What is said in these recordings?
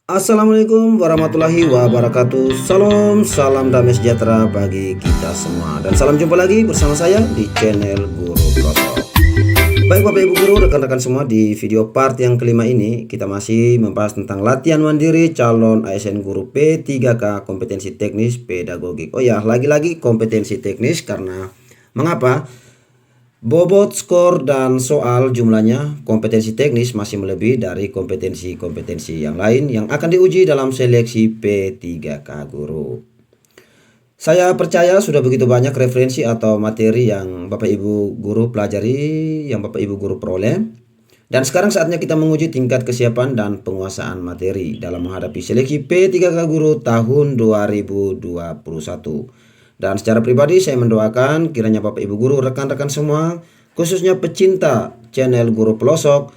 Assalamualaikum warahmatullahi wabarakatuh. Salam damai sejahtera bagi kita semua. Dan salam jumpa lagi bersama saya di channel Guru Pelosok. Baik Bapak Ibu Guru, rekan-rekan semua, di video part yang kelima ini kita masih membahas tentang latihan mandiri calon ASN Guru P3K kompetensi teknis pedagogik. Oh ya, lagi-lagi kompetensi teknis karena mengapa? Bobot skor dan soal jumlahnya kompetensi teknis masih melebihi dari kompetensi-kompetensi yang lain yang akan diuji dalam seleksi P3K Guru. Saya percaya sudah begitu banyak referensi atau materi yang Bapak Ibu Guru pelajari, yang Bapak Ibu Guru peroleh. Dan sekarang saatnya kita menguji tingkat kesiapan dan penguasaan materi dalam menghadapi seleksi P3K Guru tahun 2021. Dan secara pribadi saya mendoakan kiranya Bapak Ibu Guru, rekan-rekan semua, khususnya pecinta channel Guru Pelosok,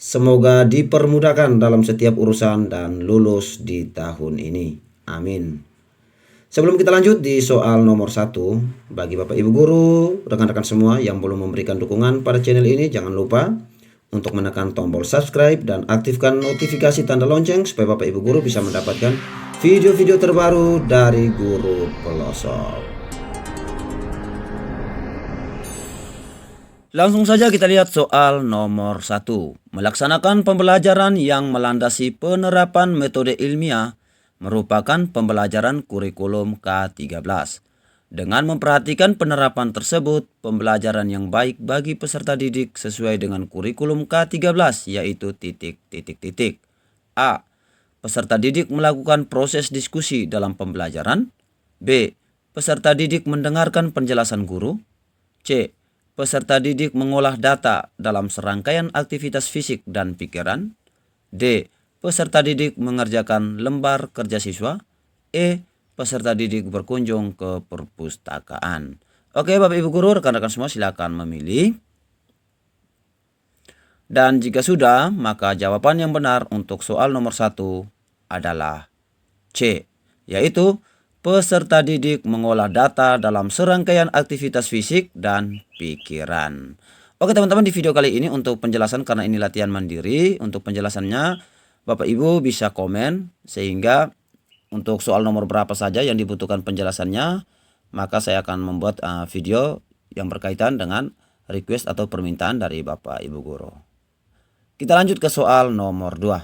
semoga dipermudahkan dalam setiap urusan dan lulus di tahun ini. Amin. Sebelum kita lanjut di soal nomor 1, bagi Bapak Ibu Guru, rekan-rekan semua yang belum memberikan dukungan pada channel ini, jangan lupa untuk menekan tombol subscribe dan aktifkan notifikasi tanda lonceng supaya Bapak Ibu Guru bisa mendapatkan video-video terbaru dari Guru Pelosok. Langsung saja kita lihat soal nomor 1. Melaksanakan pembelajaran yang melandasi penerapan metode ilmiah merupakan pembelajaran kurikulum K13. Dengan memperhatikan penerapan tersebut, pembelajaran yang baik bagi peserta didik sesuai dengan kurikulum K13 yaitu A. Peserta didik melakukan proses diskusi dalam pembelajaran. B. Peserta didik mendengarkan penjelasan guru. C. Peserta didik mengolah data dalam serangkaian aktivitas fisik dan pikiran. D. Peserta didik mengerjakan lembar kerja siswa. E. Peserta didik berkunjung ke perpustakaan. Oke Bapak Ibu Guru, rekan-rekan semua silakan memilih. Dan jika sudah, maka jawaban yang benar untuk soal nomor 1 adalah C, yaitu peserta didik mengolah data dalam serangkaian aktivitas fisik dan pikiran. Oke teman-teman, di video kali ini untuk penjelasan, karena ini latihan mandiri, untuk penjelasannya Bapak Ibu bisa komen, sehingga untuk soal nomor berapa saja yang dibutuhkan penjelasannya, maka saya akan membuat video yang berkaitan dengan request atau permintaan dari Bapak Ibu Guru. Kita lanjut ke soal nomor 2.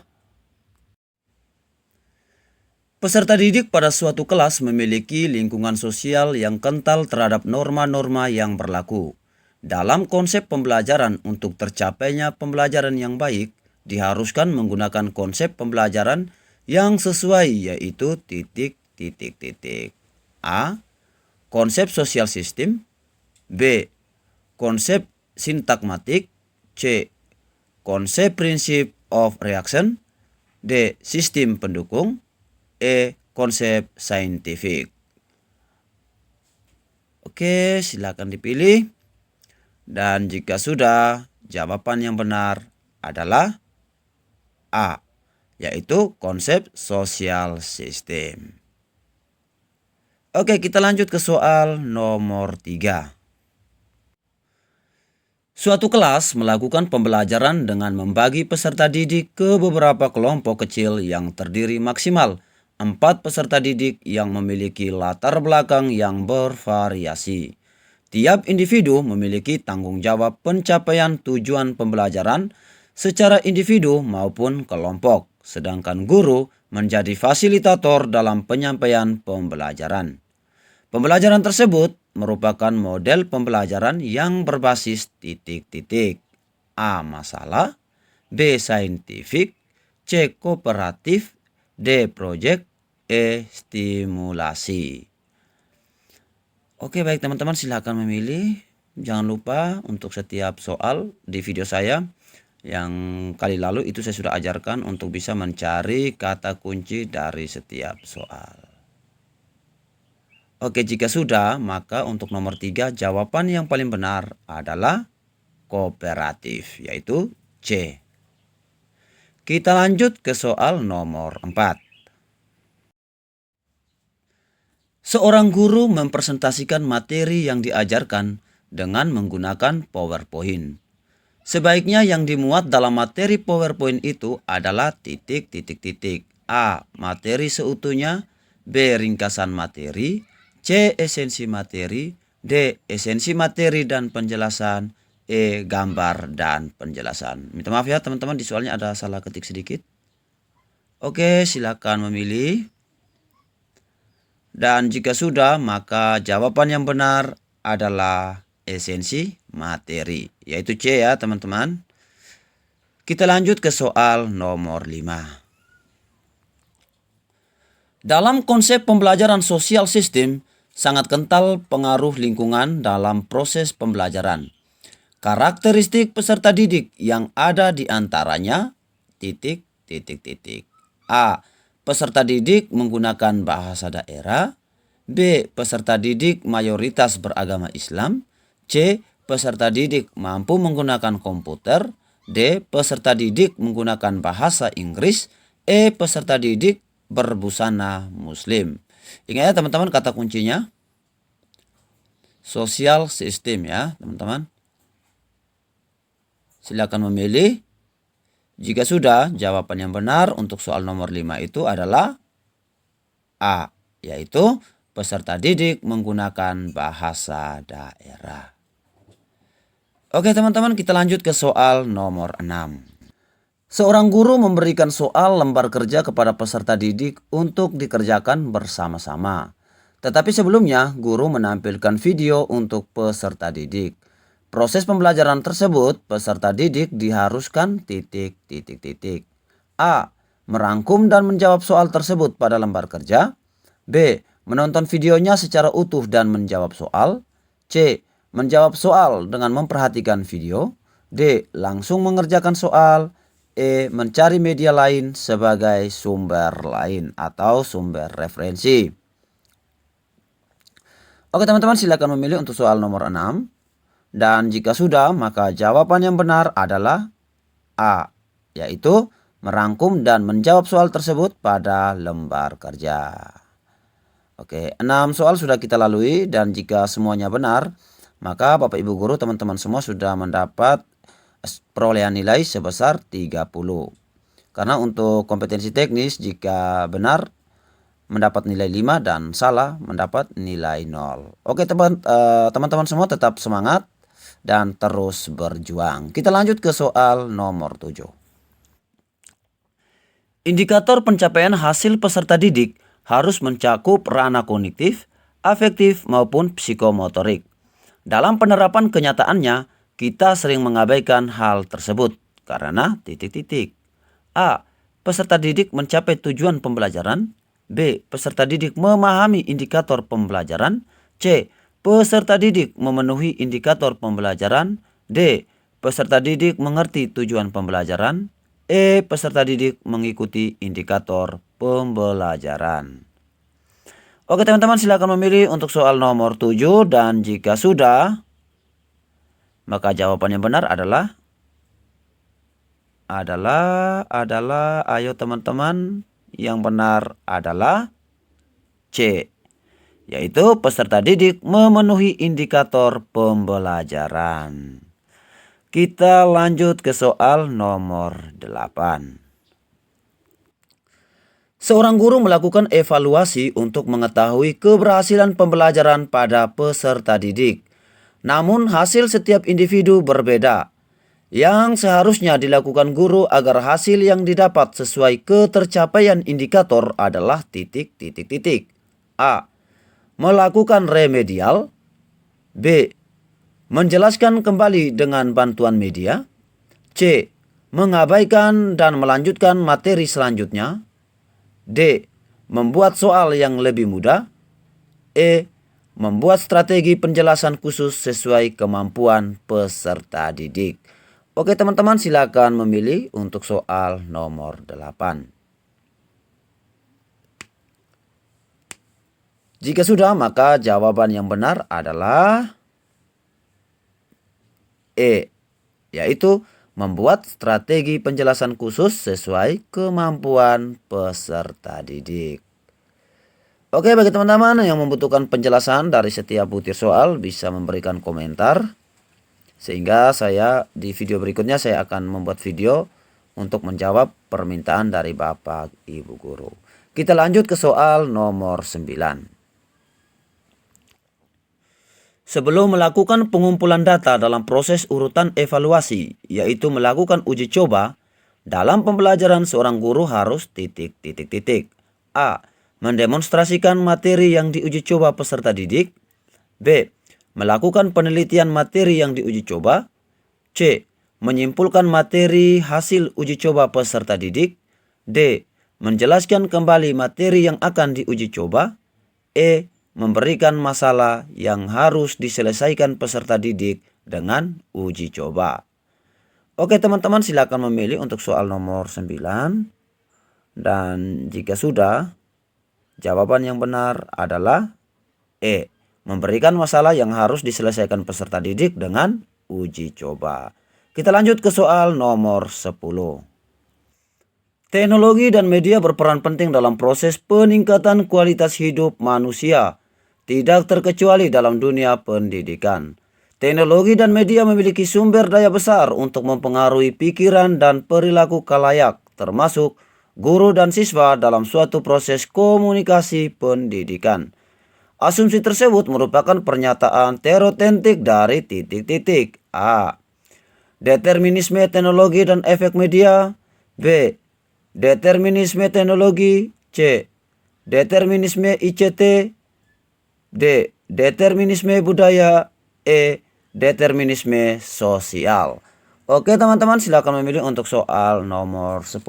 Peserta didik pada suatu kelas memiliki lingkungan sosial yang kental terhadap norma-norma yang berlaku. Dalam konsep pembelajaran, untuk tercapainya pembelajaran yang baik, diharuskan menggunakan konsep pembelajaran yang sesuai, yaitu A. Konsep sosial sistem. B. Konsep sintakmatik. C. Konsep prinsip of reaction. D. Sistem pendukung. E. Konsep saintifik. Oke, silakan dipilih. Dan jika sudah, jawaban yang benar adalah A, yaitu konsep sosial sistem. Oke, kita lanjut ke soal nomor 3. Suatu kelas melakukan pembelajaran dengan membagi peserta didik ke beberapa kelompok kecil yang terdiri maksimal 4 peserta didik yang memiliki latar belakang yang bervariasi. Tiap individu memiliki tanggung jawab pencapaian tujuan pembelajaran secara individu maupun kelompok, sedangkan guru menjadi fasilitator dalam penyampaian pembelajaran. Pembelajaran tersebut merupakan model pembelajaran yang berbasis A. Masalah. B. Saintifik. C. Kooperatif. D. Project. E. Stimulasi. Oke baik teman-teman, silakan memilih. Jangan lupa untuk setiap soal di video saya yang kali lalu itu saya sudah ajarkan untuk bisa mencari kata kunci dari setiap soal. Oke, jika sudah, maka untuk nomor 3 jawaban yang paling benar adalah kooperatif, yaitu C. Kita lanjut ke soal nomor 4. Seorang guru mempresentasikan materi yang diajarkan dengan menggunakan PowerPoint. Sebaiknya yang dimuat dalam materi PowerPoint itu adalah titik-titik-titik. A. Materi seutuhnya, B. Ringkasan materi, C. Esensi materi, D. Esensi materi dan penjelasan, E. Gambar dan penjelasan. Minta maaf ya teman-teman, di soalnya ada salah ketik sedikit. Oke, silakan memilih. Dan jika sudah, maka jawaban yang benar adalah esensi materi, yaitu C ya teman-teman. Kita lanjut ke soal nomor 5. Dalam konsep pembelajaran sosial sistem, sangat kental pengaruh lingkungan dalam proses pembelajaran. Karakteristik peserta didik yang ada di antaranya titik. A. Peserta didik menggunakan bahasa daerah. B. Peserta didik mayoritas beragama Islam. C. Peserta didik mampu menggunakan komputer. D. Peserta didik menggunakan bahasa Inggris. E. Peserta didik berbusana muslim. Ingat ya teman-teman, kata kuncinya sosial sistem ya teman-teman. Silakan memilih. Jika sudah, jawaban yang benar untuk soal nomor 5 itu adalah A, yaitu peserta didik menggunakan bahasa daerah. Oke teman-teman, kita lanjut ke soal nomor 6. Seorang guru memberikan soal lembar kerja kepada peserta didik untuk dikerjakan bersama-sama. Tetapi sebelumnya, guru menampilkan video untuk peserta didik. Proses pembelajaran tersebut, peserta didik diharuskan A. Merangkum dan menjawab soal tersebut pada lembar kerja. B. Menonton videonya secara utuh dan menjawab soal. C. Menjawab soal dengan memperhatikan video. D. Langsung mengerjakan soal. E. Mencari media lain sebagai sumber lain atau sumber referensi. Oke teman-teman, silakan memilih untuk soal nomor 6. Dan jika sudah, maka jawaban yang benar adalah A, yaitu merangkum dan menjawab soal tersebut pada lembar kerja. Oke, 6 soal sudah kita lalui dan jika semuanya benar, maka Bapak Ibu Guru teman-teman semua sudah mendapat perolehan nilai sebesar 30. Karena untuk kompetensi teknis jika benar mendapat nilai 5 dan salah mendapat nilai 0. Oke teman-teman semua tetap semangat dan terus berjuang. Kita lanjut ke soal nomor 7. Indikator pencapaian hasil peserta didik harus mencakup ranah kognitif, afektif maupun psikomotorik. Dalam penerapan kenyataannya, kita sering mengabaikan hal tersebut karena A. Peserta didik mencapai tujuan pembelajaran. B. Peserta didik memahami indikator pembelajaran. C. Peserta didik memenuhi indikator pembelajaran. D. Peserta didik mengerti tujuan pembelajaran. E. Peserta didik mengikuti indikator pembelajaran. Oke teman-teman, silakan memilih untuk soal nomor 7 dan jika sudah, maka jawaban yang benar adalah ayo teman-teman, yang benar adalah C, yaitu peserta didik memenuhi indikator pembelajaran. Kita lanjut ke soal nomor 8. Seorang guru melakukan evaluasi untuk mengetahui keberhasilan pembelajaran pada peserta didik. Namun hasil setiap individu berbeda. Yang seharusnya dilakukan guru agar hasil yang didapat sesuai ketercapaian indikator adalah A. Melakukan remedial. B. Menjelaskan kembali dengan bantuan media. C. Mengabaikan dan melanjutkan materi selanjutnya. D. Membuat soal yang lebih mudah. E. Membuat strategi penjelasan khusus sesuai kemampuan peserta didik. Oke teman-teman, silakan memilih untuk soal nomor 8. Jika sudah, maka jawaban yang benar adalah E, yaitu membuat strategi penjelasan khusus sesuai kemampuan peserta didik. Oke, bagi teman-teman yang membutuhkan penjelasan dari setiap butir soal bisa memberikan komentar. Sehingga saya di video berikutnya saya akan membuat video untuk menjawab permintaan dari Bapak Ibu Guru. Kita lanjut ke soal nomor 9. Sebelum melakukan pengumpulan data dalam proses urutan evaluasi, yaitu melakukan uji coba, dalam pembelajaran seorang guru harus A. Mendemonstrasikan materi yang diuji coba peserta didik. B. Melakukan penelitian materi yang diuji coba. C. Menyimpulkan materi hasil uji coba peserta didik. D. Menjelaskan kembali materi yang akan diuji coba. E. Memberikan masalah yang harus diselesaikan peserta didik dengan uji coba. Oke teman-teman, silakan memilih untuk soal nomor 9. Dan jika sudah, jawaban yang benar adalah E. Memberikan masalah yang harus diselesaikan peserta didik dengan uji coba. Kita lanjut ke soal nomor 10. Teknologi dan media berperan penting dalam proses peningkatan kualitas hidup manusia, tidak terkecuali dalam dunia pendidikan. Teknologi dan media memiliki sumber daya besar untuk mempengaruhi pikiran dan perilaku khalayak, termasuk guru dan siswa dalam suatu proses komunikasi pendidikan. Asumsi tersebut merupakan pernyataan teoretik dari A. Determinisme teknologi dan efek media. B. Determinisme teknologi. C. Determinisme ICT. D. Determinisme budaya. E. Determinisme sosial. Oke teman-teman, silakan memilih untuk soal nomor 10.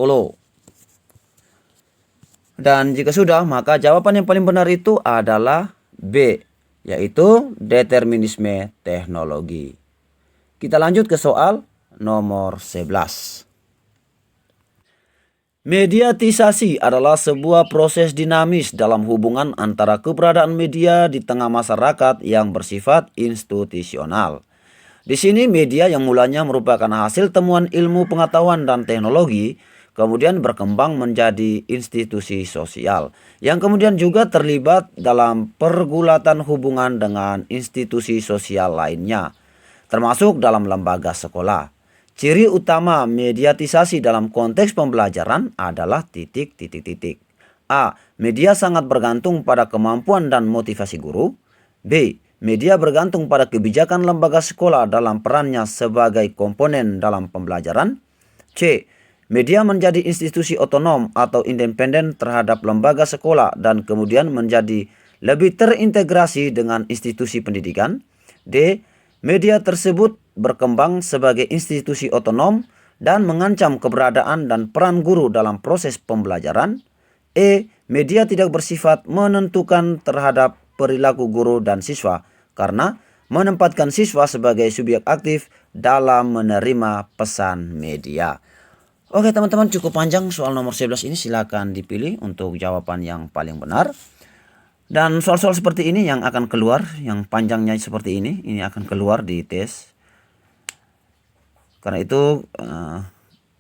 Dan jika sudah, maka jawaban yang paling benar itu adalah B, yaitu determinisme teknologi. Kita lanjut ke soal nomor 11. Mediatisasi adalah sebuah proses dinamis dalam hubungan antara keberadaan media di tengah masyarakat yang bersifat institusional. Di sini media yang mulanya merupakan hasil temuan ilmu pengetahuan dan teknologi, kemudian berkembang menjadi institusi sosial, yang kemudian juga terlibat dalam pergulatan hubungan dengan institusi sosial lainnya, termasuk dalam lembaga sekolah. Ciri utama mediatisasi dalam konteks pembelajaran adalah A. Media sangat bergantung pada kemampuan dan motivasi guru. B. Media bergantung pada kebijakan lembaga sekolah dalam perannya sebagai komponen dalam pembelajaran. C. Media menjadi institusi otonom atau independen terhadap lembaga sekolah dan kemudian menjadi lebih terintegrasi dengan institusi pendidikan. D. Media tersebut berkembang sebagai institusi otonom dan mengancam keberadaan dan peran guru dalam proses pembelajaran. E. Media tidak bersifat menentukan terhadap perilaku guru dan siswa karena menempatkan siswa sebagai subjek aktif dalam menerima pesan media. Oke teman-teman, cukup panjang soal nomor 11 ini, silakan dipilih untuk jawaban yang paling benar. Dan soal-soal seperti ini yang akan keluar, yang panjangnya seperti ini akan keluar di tes. Karena itu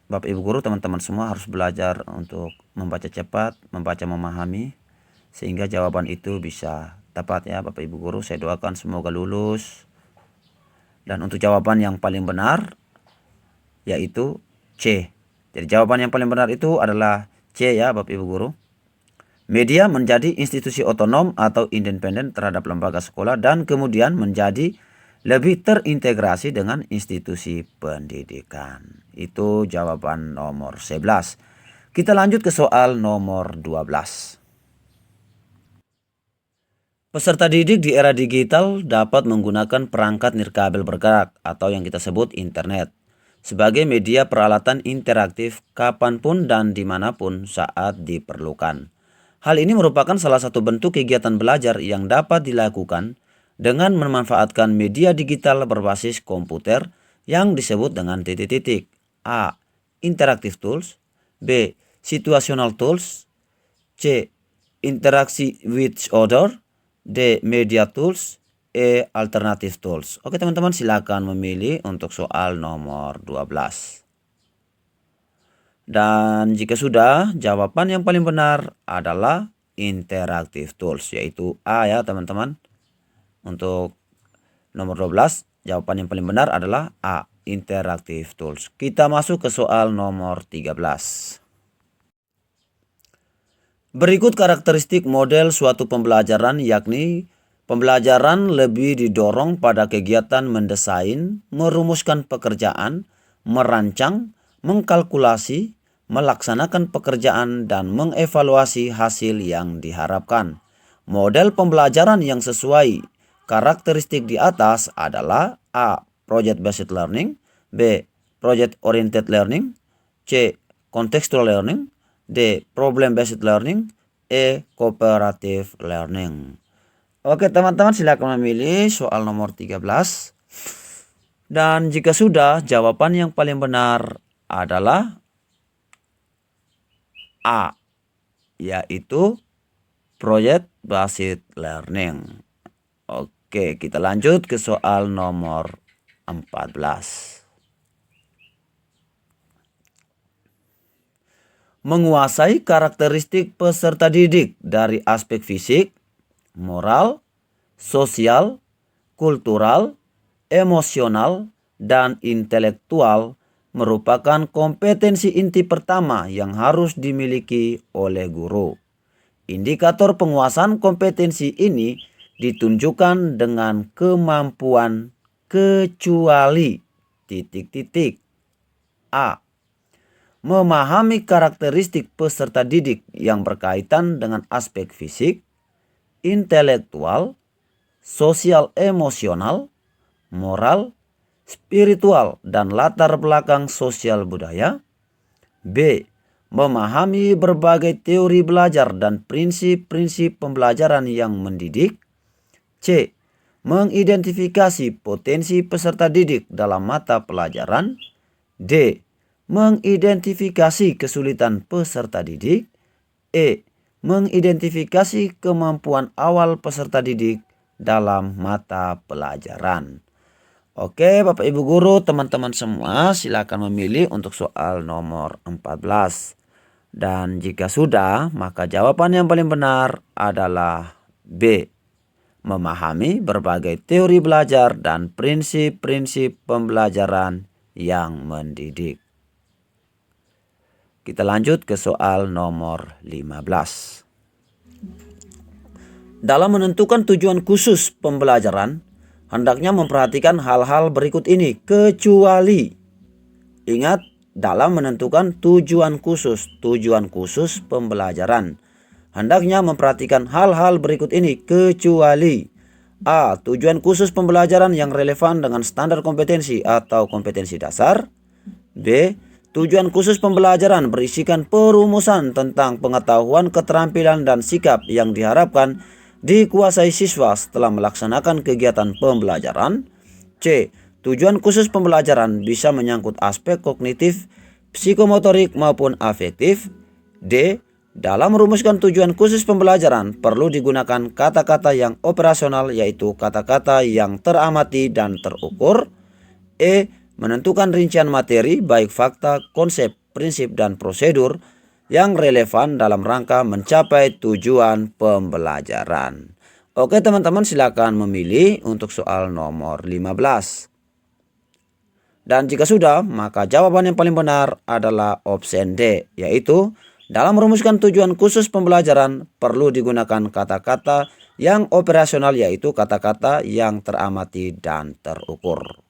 Bapak Ibu Guru, teman-teman semua harus belajar untuk membaca cepat, membaca memahami, sehingga jawaban itu bisa tepat ya Bapak Ibu Guru. Saya doakan semoga lulus. Dan untuk jawaban yang paling benar yaitu C. Jadi jawaban yang paling benar itu adalah C ya Bapak Ibu Guru. Media menjadi institusi otonom atau independen terhadap lembaga sekolah dan kemudian menjadi lebih terintegrasi dengan institusi pendidikan. Itu jawaban nomor 11. Kita lanjut ke soal nomor 12. Peserta didik di era digital dapat menggunakan perangkat nirkabel bergerak atau yang kita sebut internet sebagai media peralatan interaktif kapanpun dan dimanapun saat diperlukan. Hal ini merupakan salah satu bentuk kegiatan belajar yang dapat dilakukan dengan memanfaatkan media digital berbasis komputer yang disebut dengan A. Interactive tools. B. Situational tools. C. Interaksi with other. D. Media tools. E. Alternative tools. Oke teman-teman, silakan memilih untuk soal nomor 12. Dan jika sudah, jawaban yang paling benar adalah interactive tools, yaitu A ya teman-teman. Untuk nomor 12, jawaban yang paling benar adalah A, interactive tools. Kita masuk ke soal nomor 13. Berikut karakteristik model suatu pembelajaran, yakni pembelajaran lebih didorong pada kegiatan mendesain, merumuskan pekerjaan, merancang, mengkalkulasi, melaksanakan pekerjaan, dan mengevaluasi hasil yang diharapkan. Model pembelajaran yang sesuai karakteristik di atas adalah A. Project based learning, B. Project oriented learning, C. Contextual learning, D. Problem based learning, E. Cooperative learning. Oke teman-teman, silakan memilih soal nomor 13. Dan jika sudah, jawaban yang paling benar adalah A, yaitu project based learning. Oke, kita lanjut ke soal nomor 14. Menguasai karakteristik peserta didik dari aspek fisik, moral, sosial, kultural, emosional, dan intelektual merupakan kompetensi inti pertama yang harus dimiliki oleh guru. Indikator penguasaan kompetensi ini ditunjukkan dengan kemampuan kecuali A. Memahami karakteristik peserta didik yang berkaitan dengan aspek fisik, intelektual, sosial emosional, moral, spiritual, dan latar belakang sosial budaya. B. Memahami berbagai teori belajar dan prinsip-prinsip pembelajaran yang mendidik. C. Mengidentifikasi potensi peserta didik dalam mata pelajaran. D. Mengidentifikasi kesulitan peserta didik. E. Mengidentifikasi kemampuan awal peserta didik dalam mata pelajaran. Oke Bapak Ibu Guru, teman-teman semua silakan memilih untuk soal nomor 14. Dan jika sudah, maka jawaban yang paling benar adalah B. Memahami berbagai teori belajar dan prinsip-prinsip pembelajaran yang mendidik. Kita lanjut ke soal nomor 15. Dalam menentukan tujuan khusus pembelajaran, hendaknya memperhatikan hal-hal berikut ini, kecuali. Ingat, dalam menentukan tujuan khusus pembelajaran, hendaknya memperhatikan hal-hal berikut ini, kecuali A. Tujuan khusus pembelajaran yang relevan dengan standar kompetensi atau kompetensi dasar. B. Tujuan khusus pembelajaran berisikan perumusan tentang pengetahuan, keterampilan, dan sikap yang diharapkan dikuasai siswa setelah melaksanakan kegiatan pembelajaran. C. Tujuan khusus pembelajaran bisa menyangkut aspek kognitif, psikomotorik, maupun afektif. D. Dalam merumuskan tujuan khusus pembelajaran perlu digunakan kata-kata yang operasional, yaitu kata-kata yang teramati dan terukur. E. Menentukan rincian materi baik fakta, konsep, prinsip, dan prosedur yang relevan dalam rangka mencapai tujuan pembelajaran. Oke teman-teman, silakan memilih untuk soal nomor 15. Dan jika sudah, maka jawaban yang paling benar adalah option D, yaitu dalam merumuskan tujuan khusus pembelajaran perlu digunakan kata-kata yang operasional, yaitu kata-kata yang teramati dan terukur.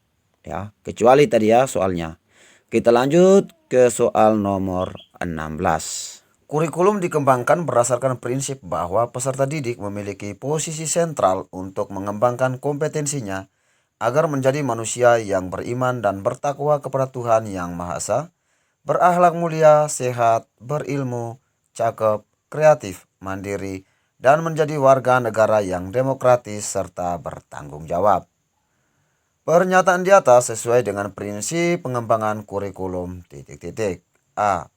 Ya, kecuali tadi ya soalnya. Kita lanjut ke soal nomor 16. Kurikulum dikembangkan berdasarkan prinsip bahwa peserta didik memiliki posisi sentral untuk mengembangkan kompetensinya agar menjadi manusia yang beriman dan bertakwa kepada Tuhan Yang Maha Esa, berakhlak mulia, sehat, berilmu, cakep, kreatif, mandiri, dan menjadi warga negara yang demokratis serta bertanggung jawab. Pernyataan di atas sesuai dengan prinsip pengembangan kurikulum. A.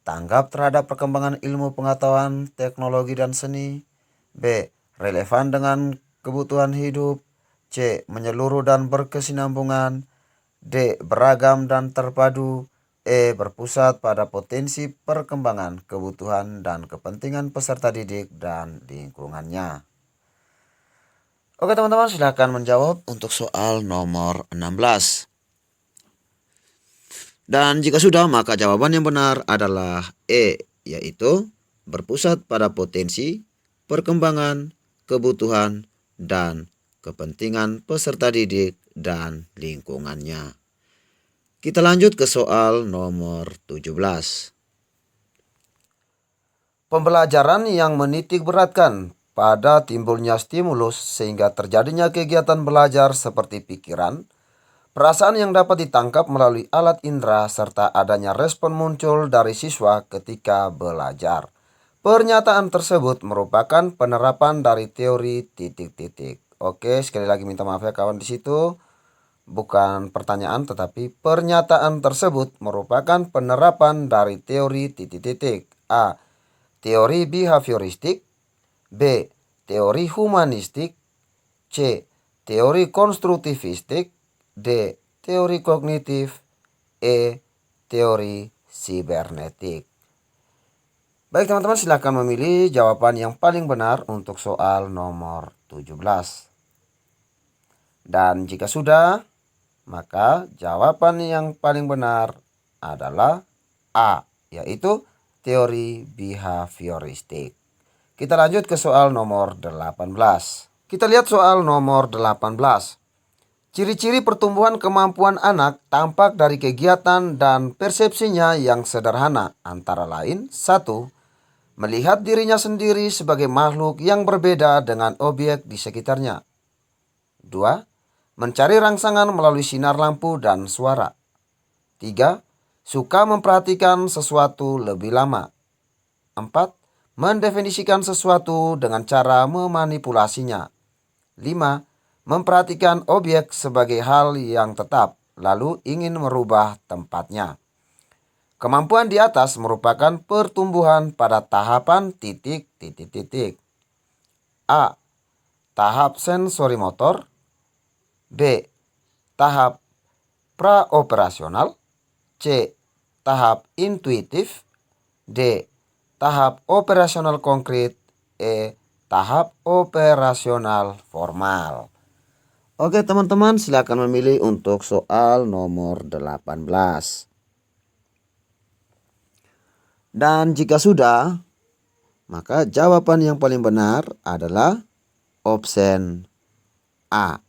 Tanggap terhadap perkembangan ilmu pengetahuan, teknologi, dan seni. B. Relevan dengan kebutuhan hidup. C. Menyeluruh dan berkesinambungan. D. Beragam dan terpadu. E. Berpusat pada potensi perkembangan, kebutuhan, dan kepentingan peserta didik dan lingkungannya. Oke teman-teman, silahkan menjawab untuk soal nomor 16. Dan jika sudah, maka jawaban yang benar adalah E, yaitu berpusat pada potensi, perkembangan, kebutuhan, dan kepentingan peserta didik dan lingkungannya. Kita lanjut ke soal nomor 17. Pembelajaran yang menitik beratkan pada timbulnya stimulus sehingga terjadinya kegiatan belajar seperti pikiran, perasaan yang dapat ditangkap melalui alat indera serta adanya respon muncul dari siswa ketika belajar. Pernyataan tersebut merupakan penerapan dari teori titik-titik. Oke, sekali lagi minta maaf ya kawan, di situ bukan pertanyaan tetapi pernyataan tersebut merupakan penerapan dari teori titik-titik. A. Teori behavioristik. B. Teori humanistik. C. Teori konstruktivistik. D. Teori kognitif. E. Teori sibernetik. Baik teman-teman, silakan memilih jawaban yang paling benar untuk soal nomor 17. Dan jika sudah, maka jawaban yang paling benar adalah A, yaitu teori behavioristik. Kita lanjut ke soal nomor 18. Kita lihat soal nomor 18. Ciri-ciri pertumbuhan kemampuan anak tampak dari kegiatan dan persepsinya yang sederhana, antara lain 1. Melihat dirinya sendiri sebagai makhluk yang berbeda dengan objek di sekitarnya. 2. Mencari rangsangan melalui sinar lampu dan suara. 3. Suka memperhatikan sesuatu lebih lama. 4. Mendefinisikan sesuatu dengan cara memanipulasinya. 5. Memperhatikan objek sebagai hal yang tetap, lalu ingin merubah tempatnya. Kemampuan di atas merupakan pertumbuhan pada tahapan titik-titik. A. Tahap sensori motor. B. Tahap praoperasional. C. Tahap intuitif. D. Tahap operasional konkret. E. Tahap operasional formal. Oke teman-teman, silakan memilih untuk soal nomor 18. Dan jika sudah, maka jawaban yang paling benar adalah option A.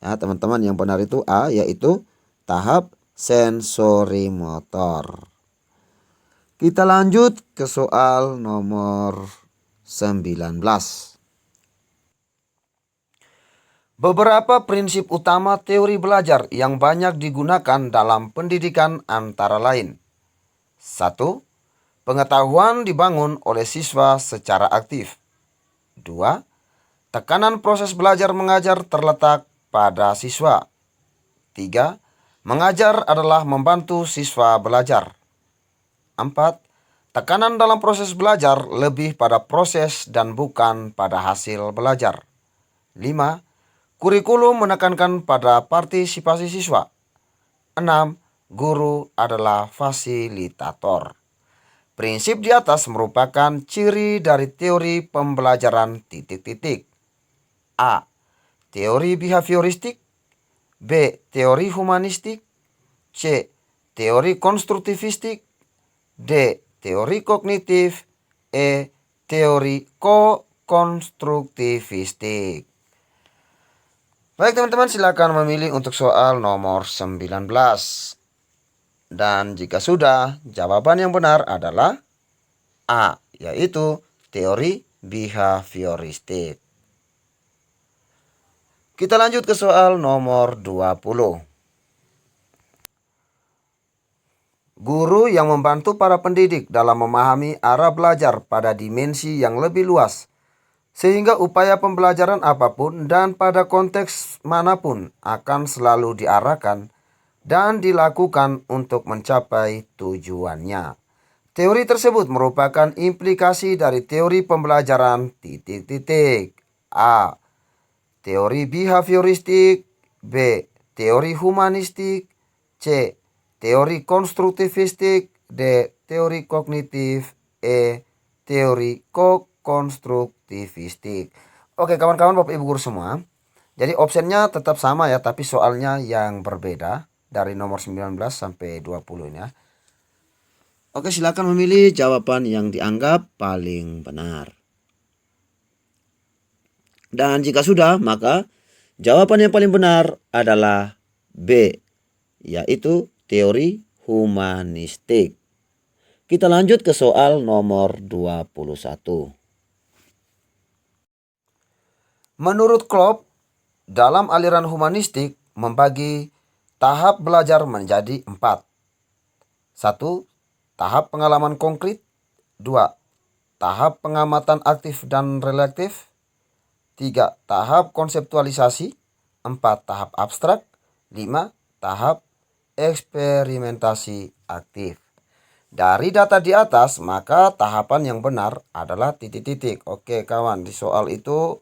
Ya teman-teman, yang benar itu A, yaitu tahap sensori motor. Kita lanjut ke soal nomor 19. Beberapa prinsip utama teori belajar yang banyak digunakan dalam pendidikan antara lain. 1. Pengetahuan dibangun oleh siswa secara aktif. 2. Tekanan proses belajar mengajar terletak pada siswa. 3. Mengajar adalah membantu siswa belajar. 4. Tekanan dalam proses belajar lebih pada proses dan bukan pada hasil belajar. 5. Kurikulum menekankan pada partisipasi siswa. 6. Guru adalah fasilitator. Prinsip di atas merupakan ciri dari teori pembelajaran titik-titik. A. Teori behavioristik. B. Teori humanistik. C. Teori konstruktivistik. D. Teori kognitif. E. Teori konstruktivistik. Baik teman-teman, silakan memilih untuk soal nomor 19. Dan jika sudah, jawaban yang benar adalah A, yaitu teori behavioristik. Kita lanjut ke soal nomor 20. Guru yang membantu para pendidik dalam memahami arah belajar pada dimensi yang lebih luas, sehingga upaya pembelajaran apapun dan pada konteks manapun akan selalu diarahkan dan dilakukan untuk mencapai tujuannya. Teori tersebut merupakan implikasi dari teori pembelajaran titik-titik. A. Teori behavioristik. B. Teori humanistik. C. Teori konstruktivistik. D. Teori kognitif. E. Teori konstruktivistik. Oke kawan-kawan, Bapak Ibu guru semua. Jadi opsinya tetap sama ya, tapi soalnya yang berbeda. dari nomor 19 sampai 20 ini ya. Oke, silakan memilih jawaban yang dianggap paling benar. Dan jika sudah, maka jawaban yang paling benar adalah B, yaitu teori humanistik. Kita lanjut ke soal nomor 21. Menurut Klopp, dalam aliran humanistik membagi tahap belajar menjadi 4. 1. Tahap pengalaman konkret. 2. Tahap pengamatan aktif dan relatif. 3. Tahap konseptualisasi. 4. Tahap abstrak. 5. Tahap eksperimentasi aktif. Dari data di atas, maka tahapan yang benar adalah titik-titik. Oke kawan, di soal itu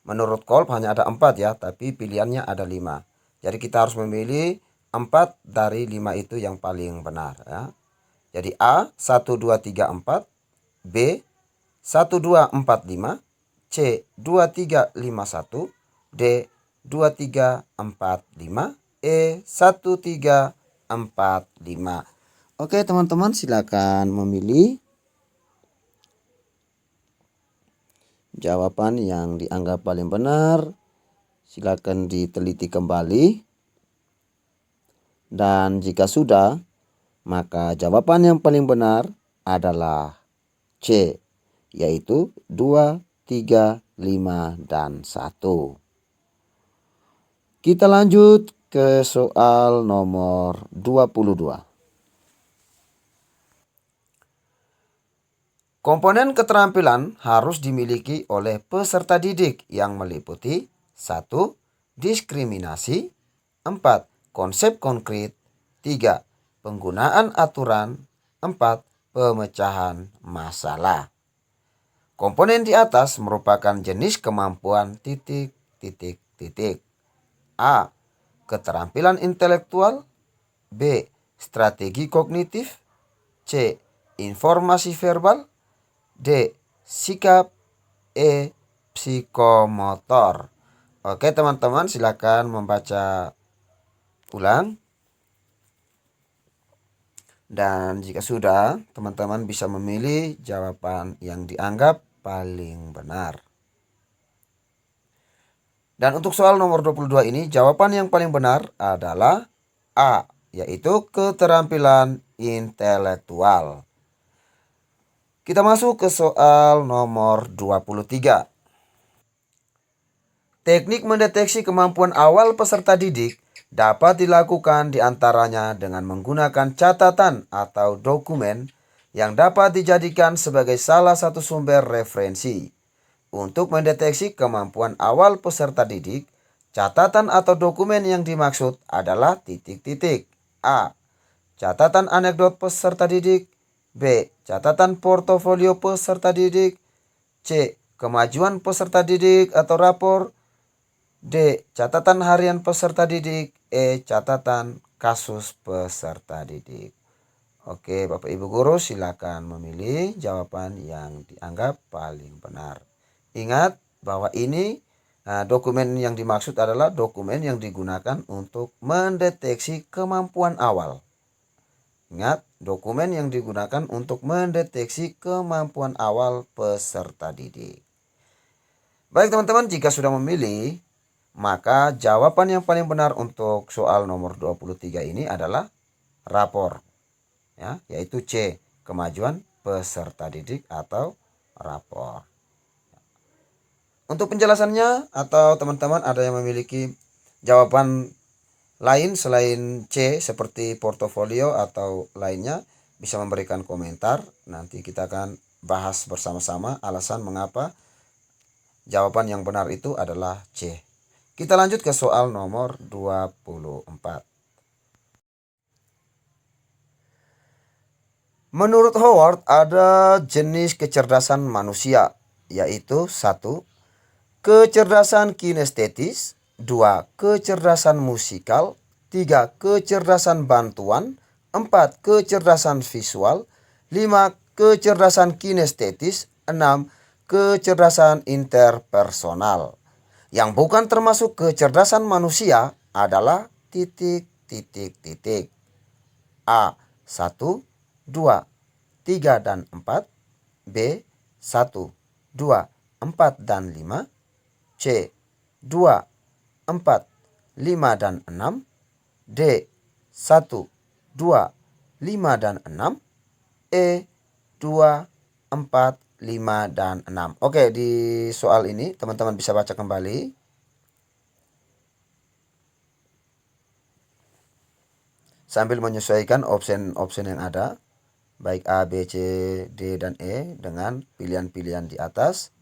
menurut Kolb hanya ada 4 ya, tapi pilihannya ada 5. Jadi kita harus memilih 4 dari 5 itu yang paling benar ya. Jadi A 1, 2, 3, 4, B 1, 2, 4, 5, C 2, 3, 5, 1, D 2, 3, 4, 5, E 1, 3, 4, 5. Oke teman-teman, silakan memilih jawaban yang dianggap paling benar. Silakan diteliti kembali. Dan jika sudah, maka jawaban yang paling benar adalah C, yaitu 2, 3, 5, dan 1. Kita lanjut ke soal nomor 22. Komponen keterampilan harus dimiliki oleh peserta didik yang meliputi 1. Diskriminasi. 4. Konsep konkret. 3. Penggunaan aturan. 4. Pemecahan masalah. Komponen di atas merupakan jenis kemampuan titik. A. Keterampilan intelektual. B. Strategi kognitif. C. Informasi verbal. D. Sikap. E. Psikomotor. Oke teman-teman, silakan membaca ulang. Dan jika sudah, teman-teman bisa memilih jawaban yang dianggap paling benar. Dan untuk soal nomor 22 ini, jawaban yang paling benar adalah A, yaitu keterampilan intelektual. Kita masuk ke soal nomor 23. Teknik mendeteksi kemampuan awal peserta didik dapat dilakukan diantaranya dengan menggunakan catatan atau dokumen yang dapat dijadikan sebagai salah satu sumber referensi. Untuk mendeteksi kemampuan awal peserta didik, catatan atau dokumen yang dimaksud adalah titik-titik. A. Catatan anekdot peserta didik. B. Catatan portofolio peserta didik. C. Kemajuan peserta didik atau rapor. D. Catatan harian peserta didik. E. Catatan kasus peserta didik. Oke, Bapak Ibu Guru, silakan memilih jawaban yang dianggap paling benar. Ingat bahwa ini dokumen yang dimaksud adalah dokumen yang digunakan untuk mendeteksi kemampuan awal. Ingat, dokumen yang digunakan untuk mendeteksi kemampuan awal peserta didik. Baik teman-teman, jika sudah memilih, maka jawaban yang paling benar untuk soal nomor 23 ini adalah rapor. Ya, yaitu C, kemajuan peserta didik atau rapor. Untuk penjelasannya, atau teman-teman ada yang memiliki jawaban lain selain C seperti portofolio atau lainnya, bisa memberikan komentar. Nanti kita akan bahas bersama-sama alasan mengapa jawaban yang benar itu adalah C. Kita lanjut ke soal nomor 24. Menurut Howard, ada jenis kecerdasan manusia, yaitu 1. Kecerdasan kinestetis. 2. Kecerdasan musikal. 3. Kecerdasan bantuan. 4. Kecerdasan visual. 5. Kecerdasan kinestetis. 6. Kecerdasan interpersonal. Yang bukan termasuk kecerdasan manusia adalah titik. titik-titik. A. 1, 2, 3 dan 4. B. 1, 2, 4 dan 5. C. 2, 4, 5 dan 6. D. 1, 2, 5 dan 6. E. 2, 4, 5 dan 6. Oke, di soal ini teman-teman bisa baca kembali. Sambil menyesuaikan opsi-opsi yang ada, baik A, B, C, D, dan E dengan pilihan-pilihan di atas.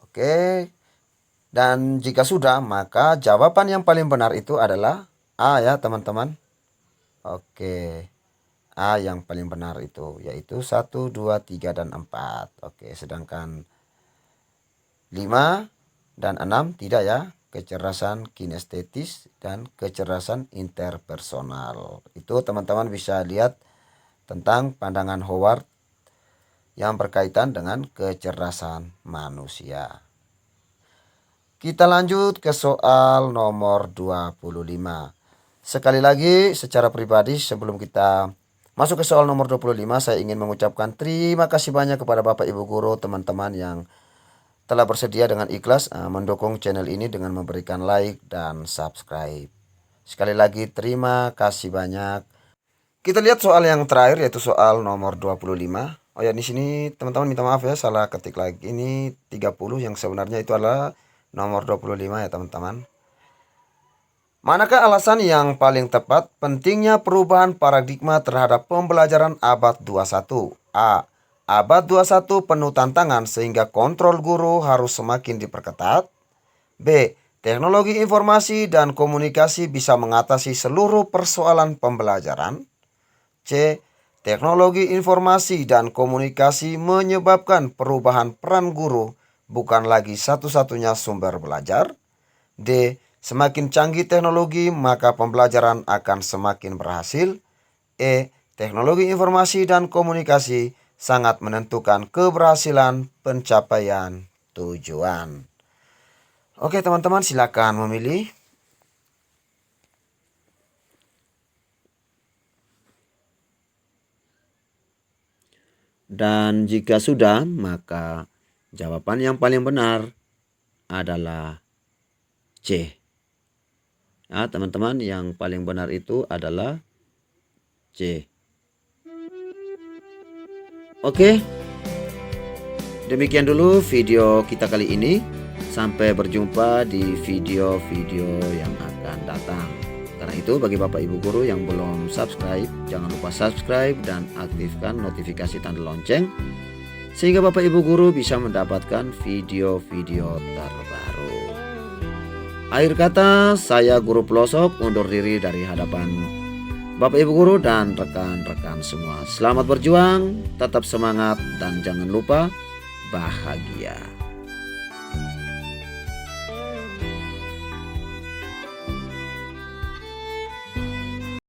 Oke, dan jika sudah, maka jawaban yang paling benar itu adalah A ya teman-teman. Oke, A yang paling benar itu, yaitu 1, 2, 3, dan 4. Oke, sedangkan 5 dan 6 tidak ya. Kecerdasan kinestetis dan kecerdasan interpersonal. Itu teman-teman bisa lihat tentang pandangan Howard yang berkaitan dengan kecerdasan manusia. Kita lanjut ke soal nomor 25. Sekali lagi secara pribadi sebelum kita masuk ke soal nomor 25, saya ingin mengucapkan terima kasih banyak kepada Bapak Ibu Guru, teman-teman yang telah bersedia dengan ikhlas mendukung channel ini dengan memberikan like dan subscribe. Sekali lagi terima kasih banyak. Kita lihat soal yang terakhir yaitu soal nomor 25. Oh ya, di sini teman-teman minta maaf ya, salah ketik lagi. Ini 30 yang sebenarnya itu adalah nomor 25 ya teman-teman. Manakah alasan yang paling tepat pentingnya perubahan paradigma terhadap pembelajaran abad 21? A. Abad 21 penuh tantangan sehingga kontrol guru harus semakin diperketat. B. Teknologi informasi dan komunikasi bisa mengatasi seluruh persoalan pembelajaran. C. Teknologi informasi dan komunikasi menyebabkan perubahan peran guru bukan lagi satu-satunya sumber belajar. D. Semakin canggih teknologi maka pembelajaran akan semakin berhasil. E. Teknologi informasi dan komunikasi sangat menentukan keberhasilan pencapaian tujuan. Oke teman-teman, silakan memilih. Dan jika sudah, maka jawaban yang paling benar adalah C. Ya, teman-teman, yang paling benar itu adalah C. Oke, demikian dulu video kita kali ini. Sampai berjumpa di video-video yang akan datang. Karena itu bagi Bapak Ibu Guru yang belum subscribe, jangan lupa subscribe dan aktifkan notifikasi tanda lonceng, sehingga Bapak Ibu Guru bisa mendapatkan video-video terbaru. Akhir kata, saya Guru Pelosok undur diri dari hadapan Bapak Ibu Guru dan rekan-rekan semua. Selamat berjuang, tetap semangat, dan jangan lupa bahagia.